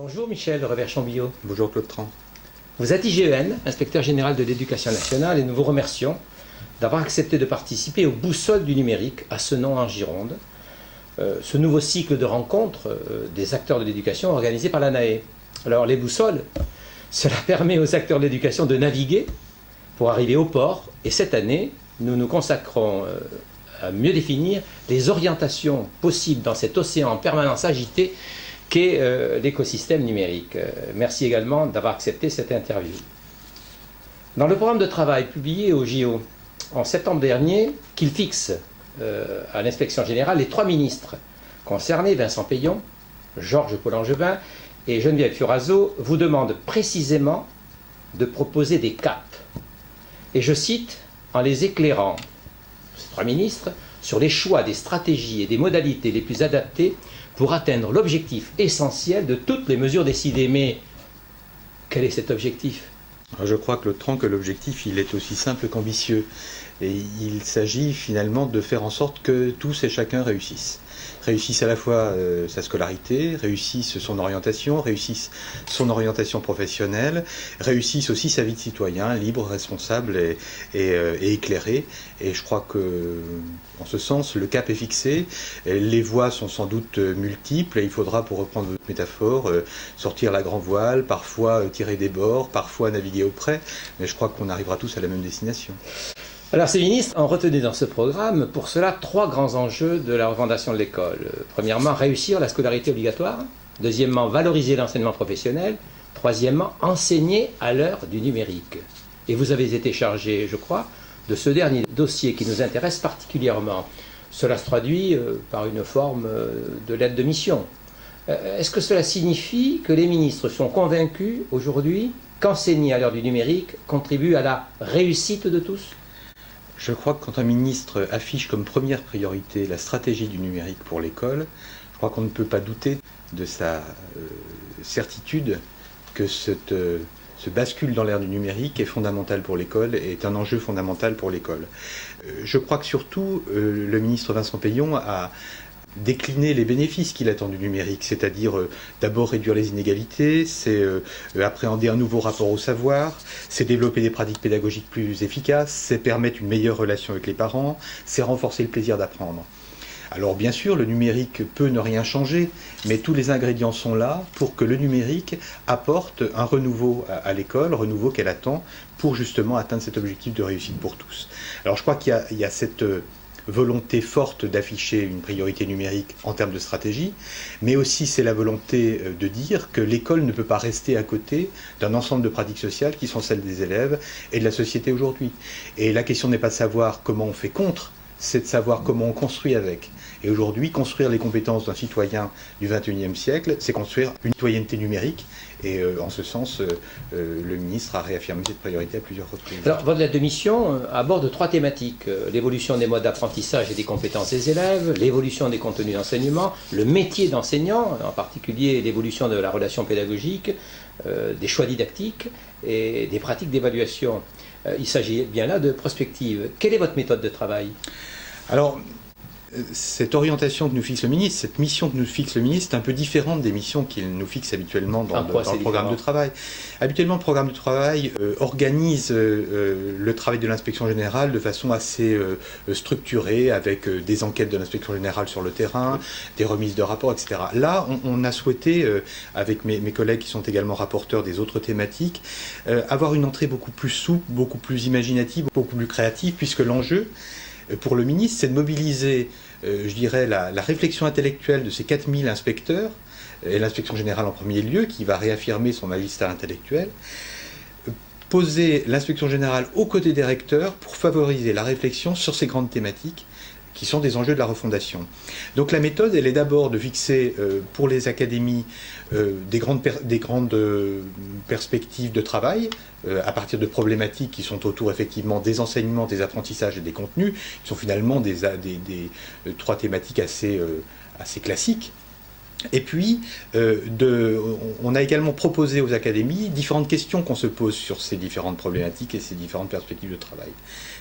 Bonjour Michel Revers-Chambillaud. Bonjour Claude Tran. Vous êtes IGEN, inspecteur général de l'éducation nationale, et nous vous remercions d'avoir accepté de participer aux Boussoles du numérique, à Senon en Gironde, ce nouveau cycle de rencontres des acteurs de l'éducation organisé par l'ANAE. Alors les boussoles, cela permet aux acteurs de l'éducation de naviguer pour arriver au port, et cette année, nous nous consacrons à mieux définir les orientations possibles dans cet océan en permanence agité qu'est l'écosystème numérique. Merci également d'avoir accepté cette interview. Dans le programme de travail publié au JO en septembre dernier, qu'il fixe à l'inspection générale, les trois ministres concernés, Vincent Peillon, Georges Paul-Angevin et Geneviève Fioraso, vous demandent précisément de proposer des caps. Et je cite, en les éclairant, ces trois ministres, sur les choix des stratégies et des modalités les plus adaptées pour atteindre l'objectif essentiel de toutes les mesures décidées. Mais quel est cet objectif ? Je crois, Claude Tran, que l'objectif il est aussi simple qu'ambitieux. Et il s'agit finalement de faire en sorte que tous et chacun réussissent. Réussissent à la fois sa scolarité, réussissent son orientation professionnelle, réussissent aussi sa vie de citoyen, libre, responsable et éclairé. Et je crois que, en ce sens, le cap est fixé. Les voies sont sans doute multiples et il faudra, pour reprendre votre métaphore, sortir la grand voile, parfois tirer des bords, parfois naviguer au près. Mais je crois qu'on arrivera tous à la même destination. Alors ces ministres ont retenu dans ce programme pour cela trois grands enjeux de la refondation de l'école. Premièrement, réussir la scolarité obligatoire. Deuxièmement, valoriser l'enseignement professionnel. Troisièmement, enseigner à l'heure du numérique. Et vous avez été chargé, je crois, de ce dernier dossier qui nous intéresse particulièrement. Cela se traduit par une forme de lettre de mission. Est-ce que cela signifie que les ministres sont convaincus aujourd'hui qu'enseigner à l'heure du numérique contribue à la réussite de tous ? Je crois que quand un ministre affiche comme première priorité la stratégie du numérique pour l'école, je crois qu'on ne peut pas douter de sa certitude que ce bascule dans l'ère du numérique est fondamental pour l'école et est un enjeu fondamental pour l'école. Je crois que surtout le ministre Vincent Peillon a décliner les bénéfices qu'il attend du numérique, c'est-à-dire d'abord réduire les inégalités, c'est appréhender un nouveau rapport au savoir, c'est développer des pratiques pédagogiques plus efficaces, c'est permettre une meilleure relation avec les parents, c'est renforcer le plaisir d'apprendre. Alors bien sûr, le numérique peut ne rien changer, mais tous les ingrédients sont là pour que le numérique apporte un renouveau à l'école, renouveau qu'elle attend pour justement atteindre cet objectif de réussite pour tous. Alors je crois qu'il y a cette volonté forte d'afficher une priorité numérique en termes de stratégie, mais aussi c'est la volonté de dire que l'école ne peut pas rester à côté d'un ensemble de pratiques sociales qui sont celles des élèves et de la société aujourd'hui. Et la question n'est pas de savoir comment on fait contre, c'est de savoir comment on construit avec. Et aujourd'hui, construire les compétences d'un citoyen du XXIe siècle, c'est construire une citoyenneté numérique. Et en ce sens, le ministre a réaffirmé cette priorité à plusieurs reprises. Alors, votre lettre de mission aborde trois thématiques. L'évolution des modes d'apprentissage et des compétences des élèves, l'évolution des contenus d'enseignement, le métier d'enseignant, en particulier l'évolution de la relation pédagogique, des choix didactiques et des pratiques d'évaluation. Il s'agit bien là de prospective. Quelle est votre méthode de travail ? Alors, cette orientation que nous fixe le ministre, cette mission que nous fixe le ministre, est un peu différente des missions qu'il nous fixe habituellement dans le programme de travail. Habituellement, le programme de travail organise le travail de l'inspection générale de façon assez structurée, avec des enquêtes de l'inspection générale sur le terrain, des remises de rapports, etc. Là, on a souhaité, avec mes collègues qui sont également rapporteurs des autres thématiques, avoir une entrée beaucoup plus souple, beaucoup plus imaginative, beaucoup plus créative, puisque l'enjeu, pour le ministre, c'est de mobiliser, je dirais, la réflexion intellectuelle de ces 4000 inspecteurs, et l'inspection générale en premier lieu, qui va réaffirmer son magistère intellectuel, poser l'inspection générale aux côtés des recteurs pour favoriser la réflexion sur ces grandes thématiques qui sont des enjeux de la refondation. Donc la méthode, elle est d'abord de fixer pour les académies des grandes perspectives de travail à partir de problématiques qui sont autour effectivement des enseignements, des apprentissages et des contenus, qui sont finalement des trois thématiques assez classiques. Et puis, on a également proposé aux académies différentes questions qu'on se pose sur ces différentes problématiques et ces différentes perspectives de travail.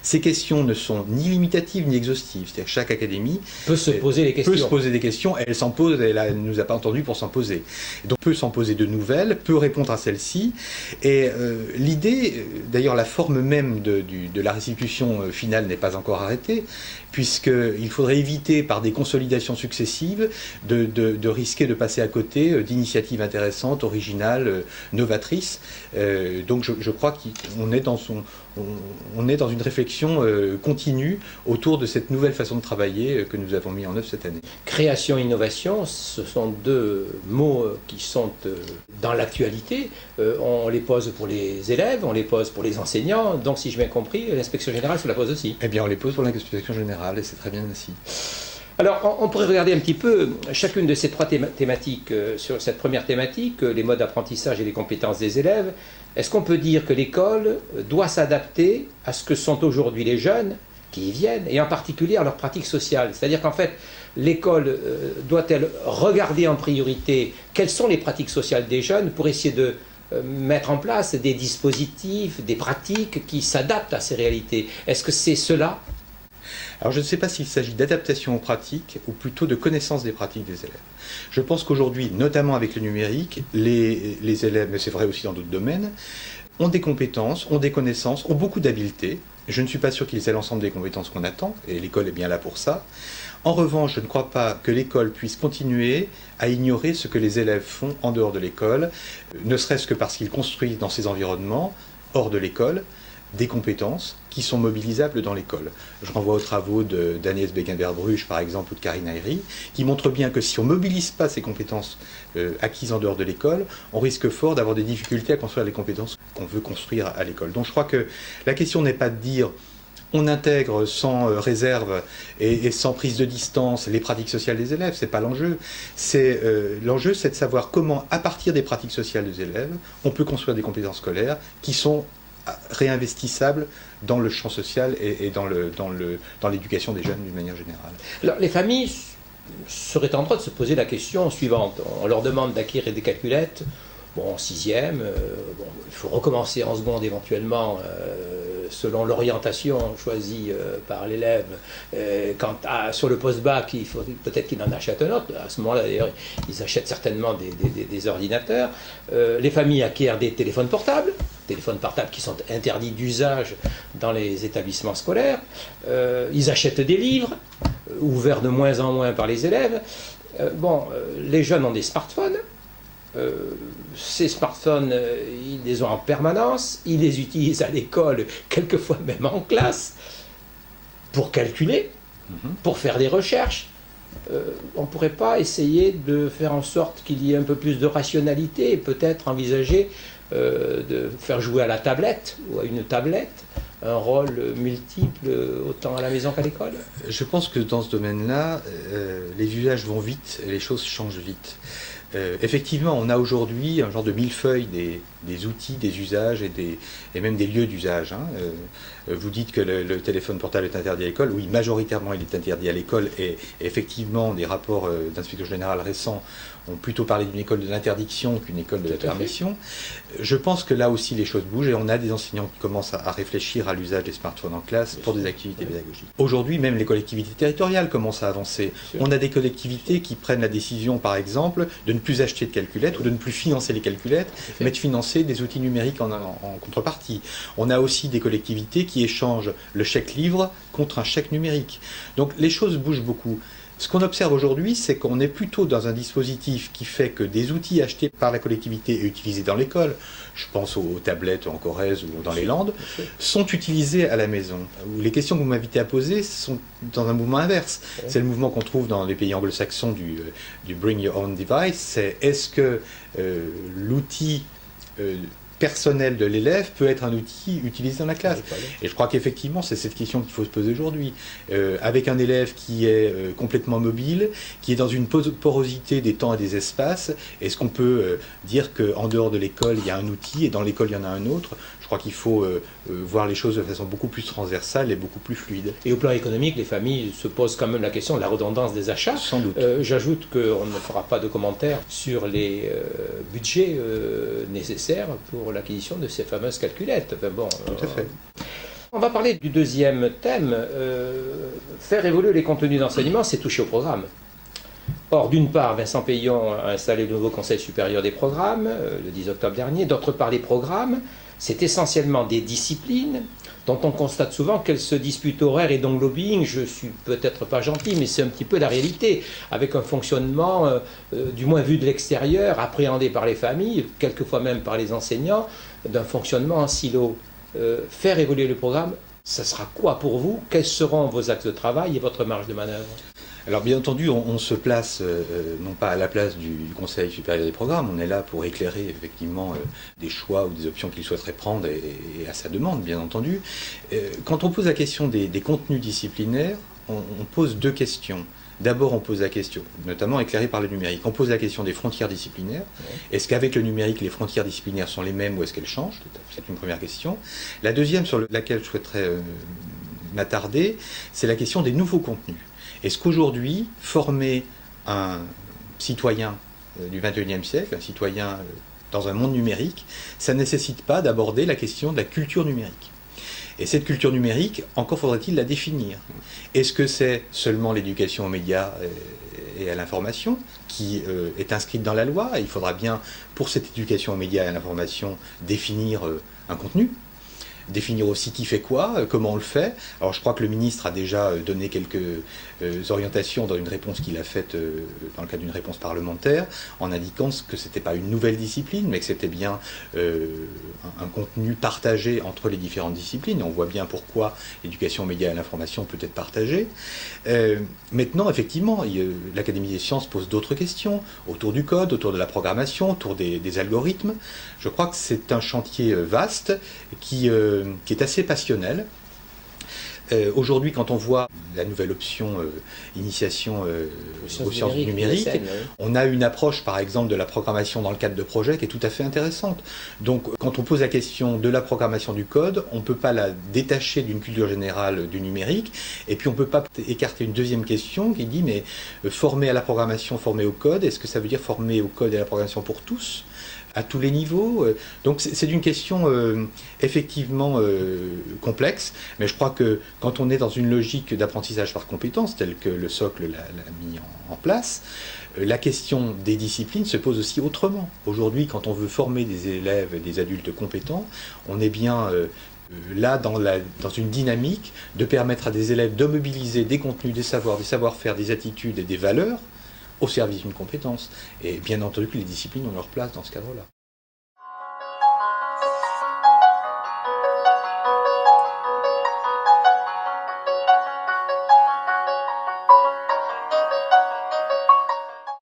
Ces questions ne sont ni limitatives ni exhaustives. C'est-à-dire que chaque académie peut se poser des questions. Elle s'en pose, elle ne nous a pas entendu pour s'en poser. Donc peut s'en poser de nouvelles, peut répondre à celles-ci. Et l'idée, d'ailleurs la forme même de la restitution finale n'est pas encore arrêtée, puisqu'il faudrait éviter par des consolidations successives de risquer de passer à côté d'initiatives intéressantes, originales, novatrices. Donc je crois qu'on est dans une réflexion continue autour de cette nouvelle façon de travailler que nous avons mis en œuvre cette année. Création, innovation, ce sont deux mots qui sont dans l'actualité. On les pose pour les élèves, on les pose pour les enseignants. Donc si j'ai bien compris, l'inspection générale se la pose aussi. Eh bien on les pose pour l'inspection générale et c'est très bien ainsi. Alors, on pourrait regarder un petit peu chacune de ces trois thématiques. Sur cette première thématique, les modes d'apprentissage et les compétences des élèves. Est-ce qu'on peut dire que l'école doit s'adapter à ce que sont aujourd'hui les jeunes qui y viennent, et en particulier à leurs pratiques sociales? C'est-à-dire qu'en fait, l'école doit-elle regarder en priorité quelles sont les pratiques sociales des jeunes pour essayer de mettre en place des dispositifs, des pratiques qui s'adaptent à ces réalités? Est-ce que c'est cela? Alors je ne sais pas s'il s'agit d'adaptation aux pratiques ou plutôt de connaissance des pratiques des élèves. Je pense qu'aujourd'hui, notamment avec le numérique, les élèves, mais c'est vrai aussi dans d'autres domaines, ont des compétences, ont des connaissances, ont beaucoup d'habiletés. Je ne suis pas sûr qu'ils aient l'ensemble des compétences qu'on attend, et l'école est bien là pour ça. En revanche, je ne crois pas que l'école puisse continuer à ignorer ce que les élèves font en dehors de l'école, ne serait-ce que parce qu'ils construisent dans ces environnements, hors de l'école, des compétences qui sont mobilisables dans l'école. Je renvoie aux travaux d'Agnès Beguimbert-Bruch, par exemple, ou de Karine Ayri, qui montrent bien que si on ne mobilise pas ces compétences acquises en dehors de l'école, on risque fort d'avoir des difficultés à construire les compétences qu'on veut construire à l'école. Donc je crois que la question n'est pas de dire on intègre sans réserve et sans prise de distance les pratiques sociales des élèves, c'est pas l'enjeu. L'enjeu, c'est de savoir comment, à partir des pratiques sociales des élèves, on peut construire des compétences scolaires qui sont réinvestissables dans le champ social et dans l'éducation des jeunes d'une manière générale. Alors, les familles seraient en droit de se poser la question suivante. On leur demande d'acquérir des calculettes, bon, en sixième, il faut recommencer en seconde éventuellement, selon l'orientation choisie par l'élève. Sur le post-bac, il faut peut-être qu'il en achète un autre. À ce moment-là, d'ailleurs, ils achètent certainement des ordinateurs. Les familles acquièrent des téléphones portables qui sont interdits d'usage dans les établissements scolaires. Ils achètent des livres, ouverts de moins en moins par les élèves. Les jeunes ont des smartphones. Ces smartphones, ils les ont en permanence, ils les utilisent à l'école, quelquefois même en classe, pour calculer, pour faire des recherches. On ne pourrait pas essayer de faire en sorte qu'il y ait un peu plus de rationalité et peut-être envisager de faire jouer à la tablette ou à une tablette un rôle multiple autant à la maison qu'à l'école? Je pense que dans ce domaine-là, les usages vont vite et les choses changent vite. Effectivement, on a aujourd'hui un genre de millefeuille des outils, des usages et même des lieux d'usage. Vous dites que le téléphone portable est interdit à l'école. Oui, majoritairement, il est interdit à l'école. Et effectivement, des rapports d'inspection générale récents ont plutôt parlé d'une école de l'interdiction qu'une école de la permission. Je pense que là aussi, les choses bougent et on a des enseignants qui commencent à réfléchir à l'usage des smartphones en classe pour des activités pédagogiques. Aujourd'hui, même les collectivités territoriales commencent à avancer. On a des collectivités qui prennent la décision, par exemple, de ne plus acheter de calculettes ou de ne plus financer les calculettes, mais de financer des outils numériques en contrepartie. On a aussi des collectivités qui échangent le chèque livre contre un chèque numérique. Donc les choses bougent beaucoup. Ce qu'on observe aujourd'hui, c'est qu'on est plutôt dans un dispositif qui fait que des outils achetés par la collectivité et utilisés dans l'école, je pense aux tablettes en Corrèze ou dans les Landes, sont utilisés à la maison. Les questions que vous m'invitez à poser sont dans un mouvement inverse. C'est le mouvement qu'on trouve dans les pays anglo-saxons du Bring Your Own Device. C'est est-ce que l'outil personnel de l'élève peut être un outil utilisé dans la classe. Et je crois qu'effectivement, c'est cette question qu'il faut se poser aujourd'hui. Avec un élève qui est complètement mobile, qui est dans une porosité des temps et des espaces, est-ce qu'on peut dire qu'en dehors de l'école, il y a un outil et dans l'école, il y en a un autre? Je Je crois qu'il faut voir les choses de façon beaucoup plus transversale et beaucoup plus fluide. Et au plan économique, les familles se posent quand même la question de la redondance des achats. Sans doute. J'ajoute qu'on ne fera pas de commentaires sur les budgets nécessaires pour l'acquisition de ces fameuses calculettes. Enfin, bon, tout à fait. On va parler du deuxième thème. Faire évoluer les contenus d'enseignement, c'est toucher au programme. Or, d'une part, Vincent Peillon a installé le nouveau Conseil supérieur des programmes le 10 octobre dernier. D'autre part, les programmes, c'est essentiellement des disciplines dont on constate souvent qu'elles se disputent horaires et donc lobbying. Je suis peut-être pas gentil, mais c'est un petit peu la réalité, avec un fonctionnement, du moins vu de l'extérieur, appréhendé par les familles, quelquefois même par les enseignants, d'un fonctionnement en silo. Faire évoluer le programme, ça sera quoi pour vous? Quels seront vos axes de travail et votre marge de manœuvre? Alors bien entendu, on se place non pas à la place du Conseil supérieur des programmes, on est là pour éclairer effectivement des choix ou des options qu'il souhaiterait prendre et à sa demande, bien entendu. Quand on pose la question des contenus disciplinaires, on pose deux questions. D'abord, on pose la question, notamment éclairée par le numérique, on pose la question des frontières disciplinaires. Est-ce qu'avec le numérique, les frontières disciplinaires sont les mêmes ou est-ce qu'elles changent? C'est une première question. La deuxième sur laquelle je souhaiterais m'attarder, c'est la question des nouveaux contenus. Est-ce qu'aujourd'hui, former un citoyen du XXIe siècle, un citoyen dans un monde numérique, ça ne nécessite pas d'aborder la question de la culture numérique? Et cette culture numérique, encore faudrait-il la définir. Est-ce que c'est seulement l'éducation aux médias et à l'information qui est inscrite dans la loi? Il faudra bien, pour cette éducation aux médias et à l'information, définir un contenu. Définir aussi qui fait quoi, comment on le fait. Alors je crois que le ministre a déjà donné quelques orientations dans une réponse qu'il a faite dans le cadre d'une réponse parlementaire, en indiquant que ce n'était pas une nouvelle discipline, mais que c'était bien un contenu partagé entre les différentes disciplines. On voit bien pourquoi l'éducation aux médias et à l'information peut être partagée. Maintenant, effectivement, l'Académie des sciences pose d'autres questions, autour du code, autour de la programmation, autour des algorithmes. Je crois que c'est un chantier vaste qui est assez passionnel. Aujourd'hui, quand on voit la nouvelle option initiation aux sciences du numérique, on a une approche, par exemple, de la programmation dans le cadre de projets qui est tout à fait intéressante. Donc, quand on pose la question de la programmation du code, on ne peut pas la détacher d'une culture générale du numérique, et puis on ne peut pas écarter une deuxième question qui dit, mais former à la programmation, former au code, est-ce que ça veut dire former au code et à la programmation pour tous ? À tous les niveaux. Donc c'est une question effectivement complexe, mais je crois que quand on est dans une logique d'apprentissage par compétences, telle que le socle l'a mis en place, la question des disciplines se pose aussi autrement. Aujourd'hui, quand on veut former des élèves et des adultes compétents, on est bien là dans une dynamique de permettre à des élèves de mobiliser des contenus, des savoirs, des savoir-faire, des attitudes et des valeurs au service d'une compétence. Et bien entendu que les disciplines ont leur place dans ce cadre-là.